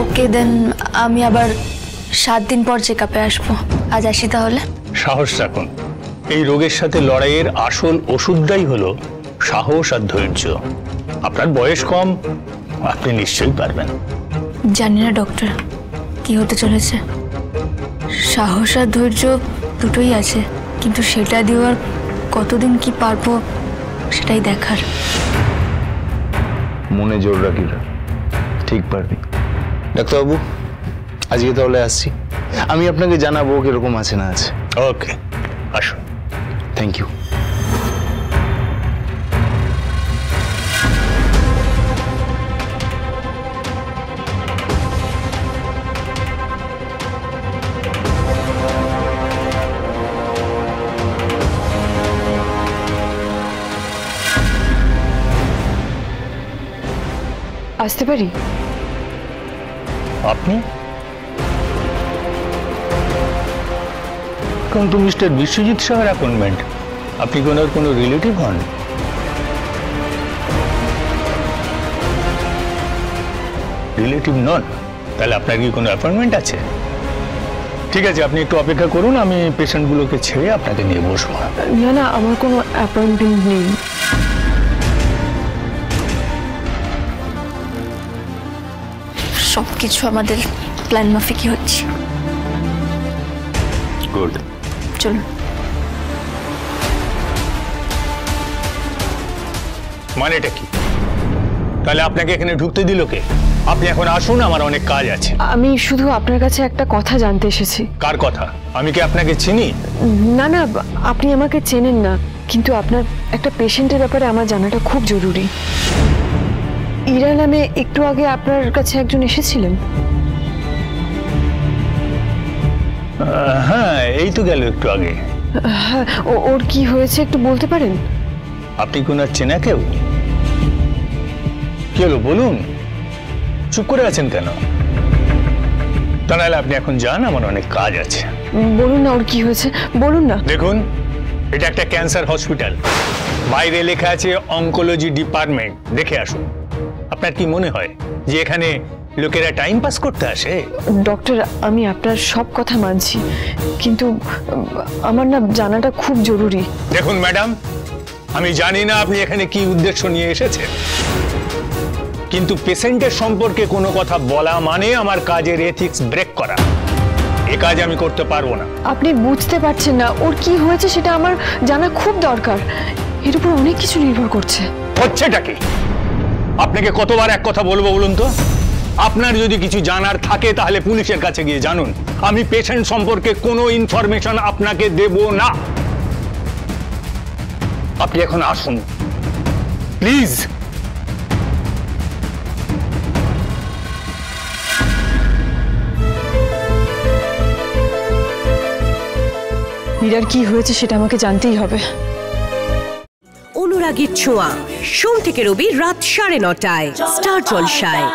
ওকে দেন আমি আবার 7 দিন পর চেকআপে আসবো। আজ আসি তাহলে। সাহস রাখুন, এই রোগের সাথে লড়াইয়ের আসল ওষুধটাই হলো সাহস আর ধৈর্য। আপনার বয়স কম, আপনি নিশ্চয়ই পারবেন। জানি না ডক্টর কি হতে চলেছে, সাহস আর ধৈর্য দুটোই আছে, কিন্তু সেটা দেওয়ার কতদিন কি পারবো সেটাই দেখার। মনে জোর রাখি, ঠিক পারবি। ডাক্তারবাবু আজকে তাহলে আসছি, আমি আপনাকে জানাবো কিরকম আছে না আছে। ওকে, আসুন। Thank you. আসতে পারি? আপনি? কিন্তু মিস্টার বিশ্বজিৎ সাহের অ্যাপয়েন্টমেন্ট, আপনি কোনো রিলেটিভ হন? রিলেটিভ নন? তাহলে আপনার কি কোনো অ্যাপয়েন্টমেন্ট আছে? ঠিক আছে, আপনি একটু অপেক্ষা করুন, আমি পেশেন্টগুলোকে ছেড়ে আপনাকে নিয়ে বসবো। না না, আমার কোনো অ্যাপয়েন্টমেন্ট নেই। সবকিছু আমাদের প্ল্যান মাফিকই হচ্ছে। গুড, চলুন। মানেটা কি? তাহলে আপনাকে এখানে ঢুকতে দিল কে? আপনি এখন আসুন, আমার অনেক কাজ আছে। আমি শুধু আপনার কাছে একটা কথা জানতে এসেছি। কার কথা? আমি কি আপনাকে চিনি? না না, আপনি আমাকে চেনেন না, কিন্তু আপনার একটা পেশেন্টের ব্যাপারে আমার জানাটা খুব জরুরি। ইরা নামে একটু আগে আপনার কাছে একজন এসেছিলেন। হ্যাঁ, এই তো গেল একটু আগে। হ্যাঁ, ওর কি হয়েছে একটু বলতে পারেন? আপনি কোন চেনা কেউ? কি হলো বলুন, চুপ করে আছেন কেন? তা নাহলে আপনি এখন যান, আমার অনেক কাজ আছে। বলুন না ওর কি হয়েছে, বলুন না। দেখুন, এটা একটা ক্যান্সার হসপিটাল, বাইরে লেখা আছে অঙ্কোলজি ডিপার্টমেন্ট। দেখে আসুন। আপনার কি মনে হয় যে এখানে লোকেরা টাইম পাস করতে আসে? ডক্টর, আমি আপনার সব কথা মানছি, কিন্তু আমার না জানাটা খুব জরুরি। দেখুন ম্যাডাম, আমি জানি না আপনি এখানে কি উদ্দেশ্য নিয়ে এসেছেন, কিন্তু পেশেন্টের সম্পর্কে কোনো কথা বলা মানে আমার কাজের এথিক্স ব্রেক করা। এ কাজ আমি করতে পারবো না। আপনি বুঝতে পারছেন না, ওর কি হয়েছে সেটা আমার জানা খুব দরকার। এর উপর অনেক কিছু নির্ভর করছে। হচ্ছেটা কি? আপনাকে কতবার এক কথা বলবো বলুন তো? আপনার যদি কিছু জানার থাকে তাহলে পুলিশের কাছে গিয়ে জানুন। আমি পেশেন্ট সম্পর্কে কোনো ইনফরমেশন আপনাকে দেব না। আপনি এখন আসুন প্লিজ। ইরার কি হয়েছে সেটা আমাকে জানতেই হবে। অনুরাগীর ছোঁয়া, সোম থেকে রবি রাত 9:30টায় স্টার জলসায়।